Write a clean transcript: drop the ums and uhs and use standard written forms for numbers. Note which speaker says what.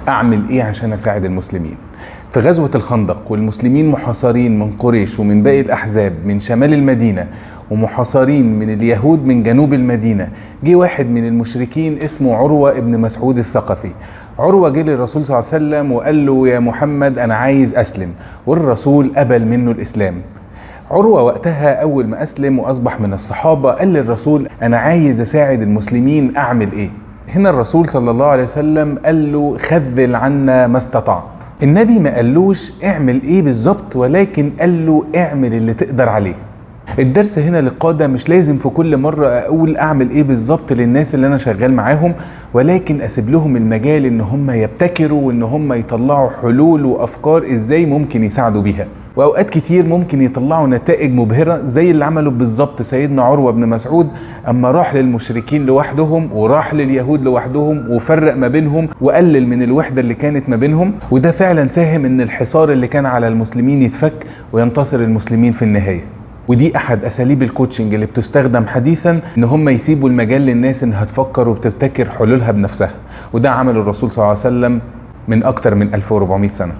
Speaker 1: اعمل ايه عشان اساعد المسلمين. في غزوة الخندق والمسلمين محاصرين من قريش ومن باقي الاحزاب من شمال المدينة، ومحاصرين من اليهود من جنوب المدينة، جه واحد من المشركين اسمه عروة ابن مسعود الثقفي. عروة جه للرسول صلى الله عليه وسلم وقال له يا محمد انا عايز اسلم، والرسول قبل منه الاسلام. عروة وقتها أول ما أسلم وأصبح من الصحابة قال للرسول أنا عايز أساعد المسلمين، أعمل إيه؟ هنا الرسول صلى الله عليه وسلم قال له خذل عنا ما استطعت. النبي ما قالوش اعمل إيه بالظبط، ولكن قال له اعمل اللي تقدر عليه. الدرس هنا للقادة مش لازم في كل مرة أقول أعمل إيه بالظبط للناس اللي أنا شغال معاهم، ولكن أسيب لهم المجال إن هم يبتكروا وإن هم يطلعوا حلول وأفكار إزاي ممكن يساعدوا بيها. وأوقات كتير ممكن يطلعوا نتائج مبهرة زي اللي عمله بالظبط سيدنا عروة بن مسعود أما راح للمشركين لوحدهم وراح لليهود لوحدهم وفرق ما بينهم وقلل من الوحدة اللي كانت ما بينهم، وده فعلا ساهم إن الحصار اللي كان على المسلمين يتفك وينتصر المسلمين في النهاية. ودي احد اساليب الكوتشنج اللي بتستخدم حديثا، ان هم يسيبوا المجال للناس انها تفكر وبتبتكر حلولها بنفسها، وده عمل الرسول صلى الله عليه وسلم من اكتر من 1400 سنة.